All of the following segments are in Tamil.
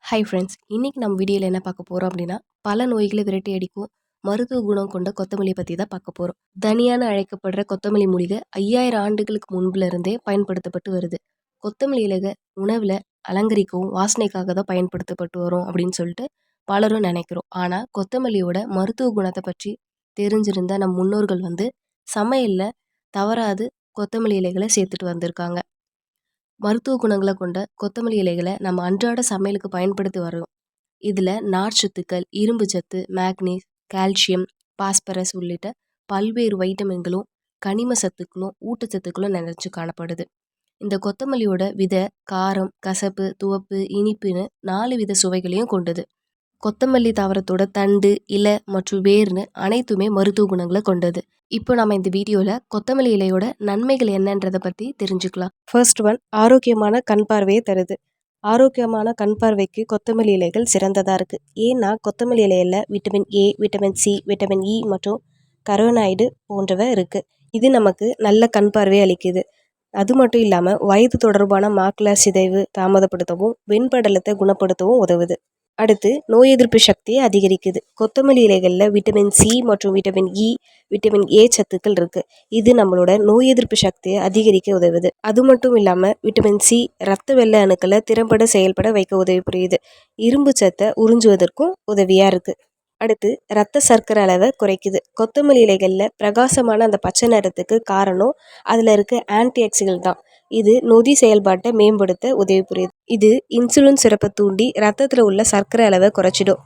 ஹாய் ஃப்ரெண்ட்ஸ், இன்னைக்கு நம்ம வீடியோவில் என்ன பார்க்க போகிறோம் அப்படின்னா, பல நோய்களை விரட்டி அடிக்கும் மருத்துவ குணம் கொண்ட கொத்தமல்லி பற்றி தான் பார்க்க போகிறோம். தனியான அழைக்கப்படுற கொத்தமல்லி மூலிகை 5000 ஆண்டுகளுக்கு முன்புல இருந்தே பயன்படுத்தப்பட்டு வருது. கொத்தமல்லி இலைக உணவில் அலங்கரிக்கவும் வாசனைக்காக தான் பயன்படுத்தப்பட்டு வரும் அப்படின்னு சொல்லிட்டு பலரும் நினைக்கிறோம். ஆனால் கொத்தமல்லியோட மருத்துவ குணத்தை பற்றி தெரிஞ்சிருந்த நம் முன்னோர்கள் சமையலில் தவறாது கொத்தமல்லி இலைகளை சேர்த்துட்டு வந்திருக்காங்க. மருத்துவ குணங்களை கொண்ட கொத்தமல்லி இலைகளை நம்ம அன்றாட சமையலுக்கு பயன்படுத்தி வரோம். இதில் நார்ச்சத்துக்கள், இரும்பு சத்து, மேக்னீஸ், கால்சியம், பாஸ்பரஸ் உள்ளிட்ட பல்வேறு வைட்டமின்களும் கனிம சத்துக்களும் ஊட்டச்சத்துக்களும் நிறைஞ்சு காணப்படுது. இந்த கொத்தமல்லியோட வித காரம், கசப்பு, துவப்பு, இனிப்புன்னு 4 வித சுவைகளையும் கொண்டது. கொத்தமல்லி தாவரத்தோட தண்டு, இலை மற்றும் வேர்னு அனைத்துமே மருத்துவ குணங்களை கொண்டது. இப்போ நம்ம இந்த வீடியோவில் கொத்தமல்லி இலையோட நன்மைகள் என்னன்றதை பற்றி தெரிஞ்சுக்கலாம். ஃபர்ஸ்ட் ஒன், ஆரோக்கியமான கண் பார்வையை தருது. ஆரோக்கியமான கண் பார்வைக்கு கொத்தமல்லி இலைகள் சிறந்ததாக இருக்குது. ஏன்னா கொத்தமல்லி இலையில் vitamin A, vitamin C, vitamin E மற்றும் கரோனாய்டு போன்றவை இருக்குது. இது நமக்கு நல்ல கண் பார்வையை அளிக்குது. அது மட்டும் இல்லாமல் வயது தொடர்பான மாக்குலர் சிதைவு தாமதப்படுத்தவும் வெண்படலத்தை குணப்படுத்தவும் உதவுது. அடுத்து, நோய் எதிர்ப்பு சக்தியை அதிகரிக்குது. கொத்தமல்லி இலைகளில் விட்டமின் சி மற்றும் விட்டமின் இ, விட்டமின் ஏ சத்துக்கள் இருக்குது. இது நம்மளோட நோய் எதிர்ப்பு சக்தியை அதிகரிக்க உதவுது. அது மட்டும் இல்லாமல் விட்டமின் சி இரத்த வெள்ளை அணுக்களை திறம்பட செயல்பட வைக்க உதவி புரியுது. இரும்பு சத்தை உறிஞ்சுவதற்கும் உதவியாக இருக்குது. அடுத்து, இரத்த சர்க்கரை அளவை குறைக்குது. கொத்தமல்லி இலைகளில் பிரகாசமான அந்த பச்சை நிறத்துக்கு காரணம் அதில் இருக்க ஆன்டி ஆக்சிடென்ட் தான். இது நொதி செயல்பாட்டை மேம்படுத்த உதவி புரியுது. இது இன்சுலின் சுரப்பை தூண்டி ரத்தத்தில் உள்ள சர்க்கரை அளவை குறைச்சிடும்.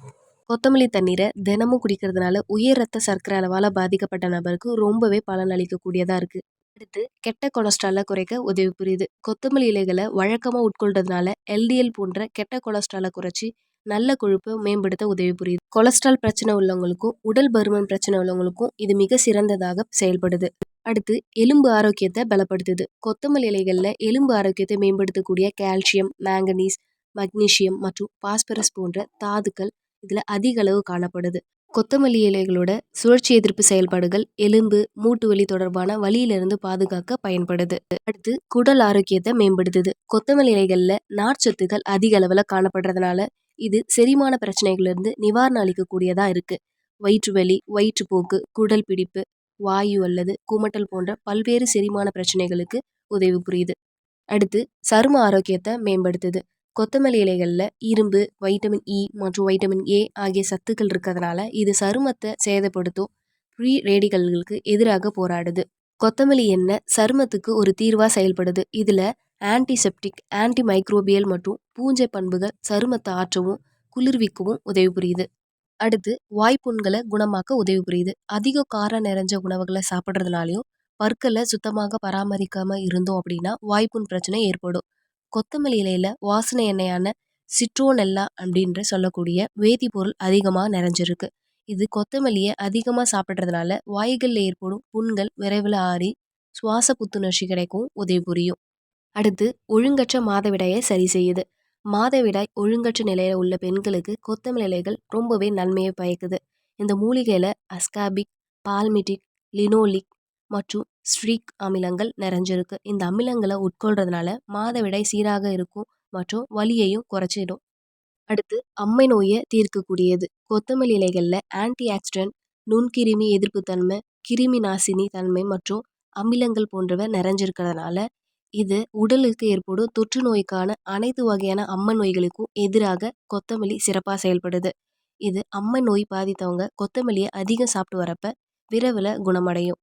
கொத்தமல்லி தண்ணீரை தினமும் குடிக்கிறதுனால உயர் ரத்த சர்க்கரை அளவால் பாதிக்கப்பட்ட நபருக்கு ரொம்பவே பலன் அளிக்கக்கூடியதாக இருக்குது. அடுத்து, கெட்ட கொலஸ்ட்ராலை குறைக்க உதவி புரியுது. கொத்தமல்லி இலைகளை வழக்கமாக உட்கொள்றதுனால எல்டிஎல் போன்ற கெட்ட கொலஸ்ட்ராலை குறைச்சி நல்ல கொழுப்பை மேம்படுத்த உதவி புரியுது. கொலஸ்ட்ரால் பிரச்சனை உள்ளவங்களுக்கும் உடல் பருமன் பிரச்சனை உள்ளவங்களுக்கும் இது மிக சிறந்ததாக செயல்படுது. அடுத்து, எலும்பு ஆரோக்கியத்தை பலப்படுத்துது. கொத்தமல்லி இலைகளில் எலும்பு ஆரோக்கியத்தை மேம்படுத்தக்கூடிய கால்சியம், மேங்கனீஸ், மக்னீசியம் மற்றும் பாஸ்பரஸ் போன்ற தாதுக்கள் இதில் அதிக அளவு காணப்படுது. கொத்தமல்லி இலைகளோட சுழற்சி எதிர்ப்பு செயல்பாடுகள் எலும்பு, மூட்டு வலி தொடர்பான வலியிலிருந்து பாதுகாக்க பயன்படுது. அடுத்து, குடல் ஆரோக்கியத்தை மேம்படுத்துது. கொத்தமல்லி இலைகளில் நார்ச்சத்துக்கள் அதிக அளவில் காணப்படுறதுனால இது செரிமான பிரச்சனைகளிலிருந்து நிவாரணம் அளிக்கக்கூடியதாக இருக்கு. வயிற்று வலி, வயிற்றுப்போக்கு, குடல் பிடிப்பு, வாயு அல்லது குமட்டல் போன்ற பல்வேறு செரிமான பிரச்சனைகளுக்கு உதவி புரியுது. அடுத்து, சரும ஆரோக்கியத்தை மேம்படுத்துது. கொத்தமல்லி இலைகளில் இரும்பு, வைட்டமின் இ மற்றும் வைட்டமின் ஏ ஆகிய சத்துக்கள் இருக்கிறதுனால இது சருமத்தை சேதப்படுத்தும் ஃப்ரீ ரேடிகல்களுக்கு எதிராக போராடுது. கொத்தமல்லி எண்ணெய் சருமத்துக்கு ஒரு தீர்வாக செயல்படுது. இதில் ஆன்டிசெப்டிக், ஆன்டி மைக்ரோபியல் மற்றும் பூஞ்சை பண்புகள் சருமத்தை ஆற்றவும் குளிர்விக்கவும் உதவி புரியுது. அடுத்து, வாய்ப்புண்களை குணமாக்க உதவி புரியுது. அதிக காரம் நிறைஞ்ச உணவுகளை சாப்பிட்றதுனாலையும் பற்களை சுத்தமாக பராமரிக்காம இருந்தோம் அப்படின்னா வாய்ப்புண் பிரச்சனை ஏற்படும். கொத்தமல்லி இலையில வாசனை எண்ணெயான சிட்ரோனெல்லா அப்படின்ற சொல்லக்கூடிய வேதிப்பொருள் அதிகமாக நிறைஞ்சிருக்கு. இது கொத்தமல்லியை அதிகமாக சாப்பிட்றதுனால வாய்களில் ஏற்படும் புண்கள் விரைவில் ஆறி சுவாச புத்துணர்ச்சி கிடைக்கும் உதவி புரியும். அடுத்து, ஒழுங்கற்ற மாதவிடாயை சரி செய்யுது. மாதவிடாய் ஒழுங்கற்ற நிலையில் உள்ள பெண்களுக்கு கொத்தமல்லி இலைகள் ரொம்பவே நன்மையை பயக்குது. இந்த மூலிகையில் அஸ்காபிக், பால்மிட்டிக், லினோலிக் மற்றும் ஸ்ட்ரீக் அமிலங்கள் நிறைஞ்சிருக்கு. இந்த அமிலங்களை உட்கொள்றதுனால மாதவிடாய் சீராக இருக்கும் மற்றும் வலியையும் குறைச்சிடும். அடுத்து, அம்மை நோயை தீர்க்கக்கூடியது. கொத்தமல்லி இலைகளில் ஆன்டி ஆக்சிடென்ட், நுண்கிருமி எதிர்ப்பு தன்மை, கிருமி நாசினி தன்மை மற்றும் அமிலங்கள் போன்றவை நிறைஞ்சிருக்கிறதுனால இது உடலுக்கு ஏற்படும் தொற்று நோய்க்கான அனைத்து வகையான அம்மன் நோய்களுக்கும் எதிராக கொத்தமல்லி சிறப்பாக செயல்படுது. இது அம்மன் நோய் பாதித்தவங்க கொத்தமல்லியை அதிகம் சாப்பிட்டு வரப்ப விரைவில் குணமடையும்.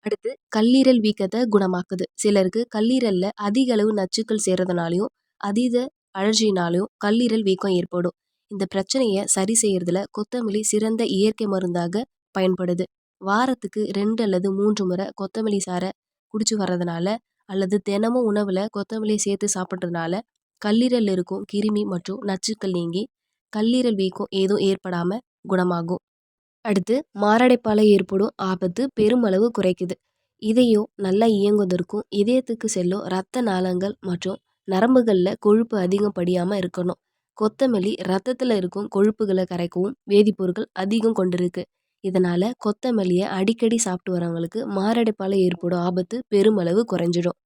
அடுத்து, கல்லீரல் வீக்கத்தை குணமாக்குது. சிலருக்கு கல்லீரலில் அதிக அளவு நச்சுக்கள் சேர்றதுனாலையும் அதீத அலர்ஜினாலையும் கல்லீரல் வீக்கம் ஏற்படும். இந்த பிரச்சனையை சரி செய்யறதுல கொத்தமல்லி சிறந்த இயற்கை மருந்தாக பயன்படுது. வாரத்துக்கு 2 அல்லது 3 முறை கொத்தமல்லி சாறை குடிச்சு வர்றதுனால அல்லது தினமும் உணவில் கொத்தமல்லியை சேர்த்து சாப்பிட்றதுனால கல்லீரல் இருக்கும் கிருமி மற்றும் நச்சுக்கள் நீங்கி கல்லீரல் வீக்கம் ஏதும் ஏற்படாமல் குணமாகும். அடுத்து, மாரடைப்பால் ஏற்படும் ஆபத்து பெருமளவு குறைக்குது. இதயம் நல்லா இயங்குவதற்கும் இதயத்துக்கு செல்லும் இரத்த நாளங்கள் மற்றும் நரம்புகளில் கொழுப்பு அதிகம் படியாமல் இருக்கணும். கொத்தமல்லி ரத்தத்தில் இருக்கும் கொழுப்புகளை கரைக்கவும் வேதிப்பொருட்கள் அதிகம் கொண்டிருக்கு. இதனால கொத்தமல்லியை அடிக்கடி சாப்பிட்டு வரவங்களுக்கு மாரடைப்பால் ஏற்படும் ஆபத்து பெருமளவு குறைஞ்சிடும்.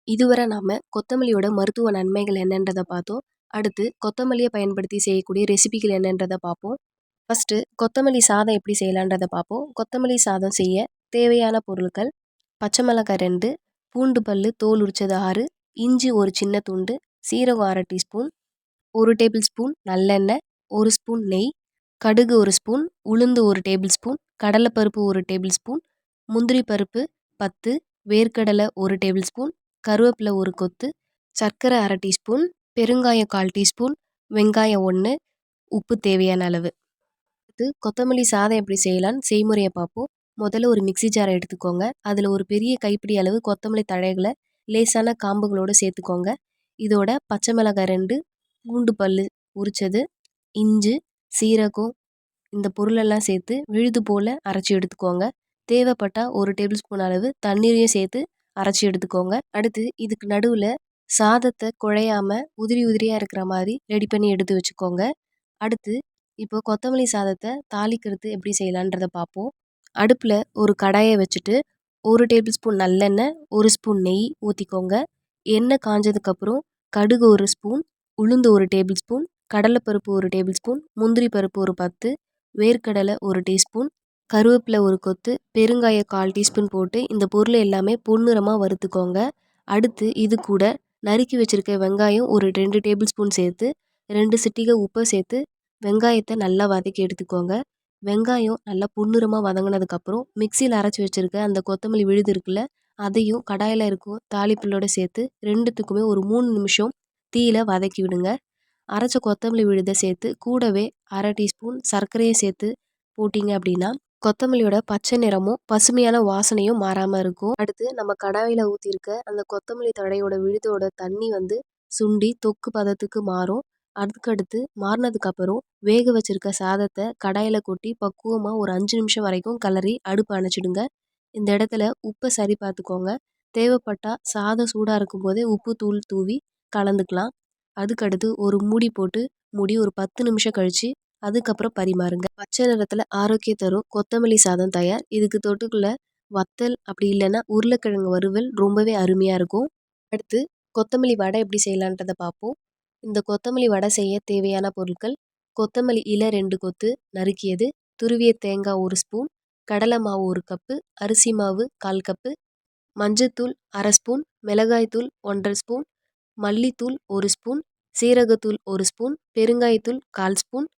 இதுவரை நாம கொத்தமல்லியோட மருத்துவ நன்மைகள் என்னன்றதை பார்த்தோம். அடுத்து கொத்தமல்லியை பயன்படுத்தி செய்யக்கூடிய ரெசிபிகள் என்னன்றதை பார்ப்போம். ஃபஸ்ட்டு கொத்தமல்லி சாதம் எப்படி செய்யலான்றதை பார்ப்போம். கொத்தமல்லி சாதம் செய்ய தேவையான பொருட்கள்: பச்சை மிளகாய் 2, பூண்டு பல் தோல் உரிச்சது 6, இஞ்சி ஒரு சின்ன துண்டு, சீரகம் 1/2 டீஸ்பூன், 1 டேபிள் ஸ்பூன் நல்லெண்ணெய், 1 ஸ்பூன் நெய், கடுகு 1 ஸ்பூன், உளுந்து 1 டேபிள் ஸ்பூன், கடலைப்பருப்பு 1 டேபிள் ஸ்பூன், முந்திரி பருப்பு 10, வேர்க்கடலை 1 டேபிள் ஸ்பூன், கருவேப்பிலை 1 கொத்து, சர்க்கரை 1/2 டீஸ்பூன், பெருங்காயம் 1/4 டீஸ்பூன், வெங்காயம் 1, உப்பு தேவையான அளவு. அடுத்து கொத்தமல்லி சாதம் எப்படி செய்யலான்னு செய்முறையை பார்ப்போம். முதல்ல ஒரு மிக்சி ஜாரை எடுத்துக்கோங்க. அதில் ஒரு பெரிய கைப்பிடி அளவு கொத்தமல்லி தழைகளை லேசான காம்புகளோடு சேர்த்துக்கோங்க. இதோட பச்சை மிளகாய் 2, பூண்டு பல் உரிச்சது, இஞ்சி, சீரகம் இந்த பொருளெல்லாம் சேர்த்து விழுது போல் அரைச்சி எடுத்துக்கோங்க. தேவைப்பட்டால் 1 டேபிள் ஸ்பூன் அளவு தண்ணீரையும் சேர்த்து அரைச்சி எடுத்துக்கோங்க. அடுத்து இதுக்கு நடுவில் சாதத்தை குழையாமல் உதிரி உதிரியாக இருக்கிற மாதிரி ரெடி பண்ணி எடுத்து வச்சுக்கோங்க. அடுத்து இப்போ கொத்தமல்லி சாதத்தை தாளிக்கிறது எப்படி செய்யலான்றதை பார்ப்போம். அடுப்பில் ஒரு கடாயை வச்சுட்டு 1 டேபிள் ஸ்பூன் நல்லெண்ணெய், 1 ஸ்பூன் நெய் ஊற்றிக்கோங்க. எண்ணெய் காஞ்சதுக்கப்புறம் கடுகு 1 ஸ்பூன், உளுந்து 1 டேபிள் ஸ்பூன், கடலைப்பருப்பு 1 டேபிள் ஸ்பூன், முந்திரி பருப்பு ஒரு 10, வேர்க்கடலை 1 டீஸ்பூன், கருவேப்பிலை 1 கொத்து, பெருங்காயம் 1/4 டீஸ்பூன் போட்டு இந்த பொருள் எல்லாமே பொன்னிறமாக வறுத்துக்கோங்க. அடுத்து இது கூட நறுக்கி வச்சுருக்க வெங்காயம் ஒரு 2 டேபிள் ஸ்பூன் சேர்த்து 2 சிட்டிகை உப்பை சேர்த்து வெங்காயத்தை நல்லா வதக்கி எடுத்துக்கோங்க. வெங்காயம் நல்லா பொன்னிறமாக வதங்கினதுக்கப்புறம் மிக்சியில் அரைச்சி வச்சுருக்க அந்த கொத்தமல்லி விழுது இருக்குல்ல, அதையும் கடாயில் இருக்கும் தாளிப்புள்ளோட சேர்த்து 2த்துக்குமே ஒரு 3 நிமிஷம் தீயில வதக்கி விடுங்க. அரைச்ச கொத்தமல்லி விழுதை சேர்த்து கூடவே 1/2 டீஸ்பூன் சர்க்கரையும் சேர்த்து போட்டிங்க அப்படின்னா கொத்தமல்லியோட பச்சை நிறமும் பசுமையான வாசனையும் மாறாமல் இருக்கும். அடுத்து நம்ம கடாயில் ஊற்றிருக்க அந்த கொத்தமல்லி தழையோட விழுதோட தண்ணி சுண்டி தொக்கு பதத்துக்கு மாறும். அதுக்கடுத்து மாறினதுக்கப்புறம் வேக வச்சிருக்க சாதத்தை கடாயில் கொட்டி பக்குவமாக ஒரு 5 நிமிஷம் வரைக்கும் கிளறி அடுப்பு அணைச்சிடுங்க. இந்த இடத்துல உப்பை சரி பார்த்துக்கோங்க. தேவைப்பட்டால் சாதம் சூடாக இருக்கும்போதே உப்பு தூள் தூவி கலந்துக்கலாம். அதுக்கடுத்து ஒரு மூடி போட்டு மூடி ஒரு 10 நிமிஷம் கழித்து அதுக்கப்புறம் பரிமாறுங்க. பச்சை நிறத்தில் ஆரோக்கியம் தரும் கொத்தமல்லி சாதம் தயார். இதுக்கு தொட்டுக்குள்ள வத்தல் அப்படி இல்லைன்னா உருளைக்கிழங்கு வறுவல் ரொம்பவே அருமையாக இருக்கும். அடுத்து கொத்தமல்லி வடை எப்படி செய்யலான்றதை பார்ப்போம். இந்த கொத்தமல்லி வடை செய்ய தேவையான பொருட்கள்: கொத்தமல்லி இலை 2 கொத்து நறுக்கியது, துருவிய தேங்காய் 1 ஸ்பூன், கடலை மாவு 1 கப்பு, அரிசி மாவு 1/4 கப்பு, மஞ்சத்தூள் 1/2 ஸ்பூன், மிளகாய்த்தூள் 1/2 ஸ்பூன், மல்லித்தூள் 1 ஸ்பூன், சீரகத்தூள் 1 ஸ்பூன், பெருங்காயத்தூள் 1/4 ஸ்பூன்,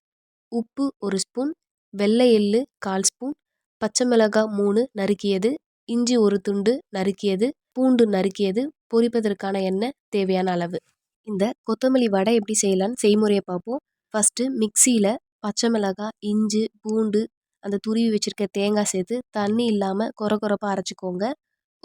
உப்பு 1 ஸ்பூன், வெள்ளை எள்ளு 1/4 ஸ்பூன், பச்சை மிளகாய் 3 நறுக்கியது, இஞ்சி 1 துண்டு நறுக்கியது, பூண்டு நறுக்கியது, பொரிப்பதற்கான எண்ணெய் தேவையான அளவு. இந்த கொத்தமல்லி வடை எப்படி செய்யலான்னு செய்முறையை பார்ப்போம். ஃபஸ்ட்டு மிக்சியில் பச்சை மிளகாய், இஞ்சி, பூண்டு, அந்த துருவி வச்சுருக்க தேங்காய் சேர்த்து தண்ணி இல்லாமல் கொரப்பாக அரைச்சிக்கோங்க.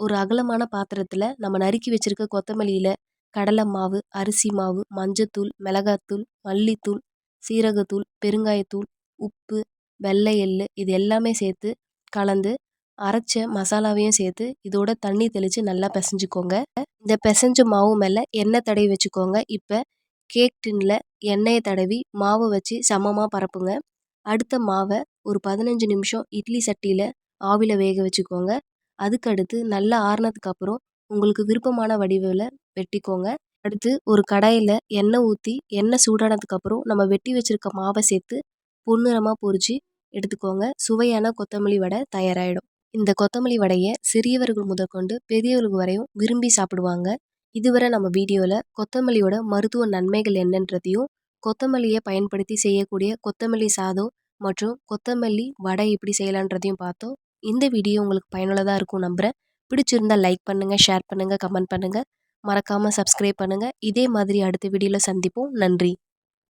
ஒரு அகலமான பாத்திரத்தில் நம்ம நறுக்கி வச்சுருக்க கொத்தமல்லியில் கடலை மாவு, அரிசி மாவு, மஞ்சத்தூள், மிளகாத்தூள், மல்லித்தூள், சீரகத்தூள், பெருங்காயத்தூள், உப்பு, வெள்ளை எள்ளு இது எல்லாமே சேர்த்து கலந்து அரைச்ச மசாலாவையும் சேர்த்து இதோட தண்ணி தெளித்து நல்லா பிசைஞ்சுக்கோங்க. இந்த பிசைஞ்ச மாவு மேலே எண்ணெய் தடவி வச்சுக்கோங்க. இப்போ கேக் டின்னில் எண்ணெயை தடவி மாவை வச்சு சமமாக பரப்புங்க. அடுத்த மாவை ஒரு 15 நிமிஷம் இட்லி சட்டியில் ஆவியில் வேக வச்சுக்கோங்க. அதுக்கடுத்து நல்லா ஆறுனதுக்கப்புறம் உங்களுக்கு விருப்பமான வடிவில் வெட்டிக்கோங்க. அடுத்து ஒரு கடாயில் எண்ணெய் ஊற்றி எண்ணெய் சூடானதுக்கப்புறம் நம்ம வெட்டி வச்சுருக்க மாவை சேர்த்து பொன்னிறமாக பொரித்து எடுத்துக்கோங்க. சுவையான கொத்தமல்லி வடை தயாராகிடும். இந்த கொத்தமல்லி வடையை சிறியவர்கள் முதற்கொண்டு பெரியவர்கள் வரையும் விரும்பி சாப்பிடுவாங்க. இதுவரை நம்ம வீடியோவில் கொத்தமல்லியோட மருத்துவ நன்மைகள் என்னன்றதையும், கொத்தமல்லியை பயன்படுத்தி செய்யக்கூடிய கொத்தமல்லி சாதம் மற்றும் கொத்தமல்லி வடை எப்படி செய்யலான்றதையும் பார்த்தோம். இந்த வீடியோ உங்களுக்கு பயனுள்ளதாக இருக்கும் நம்புகிறேன். பிடிச்சிருந்தால் லைக் பண்ணுங்கள், ஷேர் பண்ணுங்கள், கமெண்ட் பண்ணுங்கள். மறக்காமல் சப்ஸ்கிரைப் பண்ணுங்கள். இதே மாதிரி அடுத்த வீடியோவில் சந்திப்போம். நன்றி.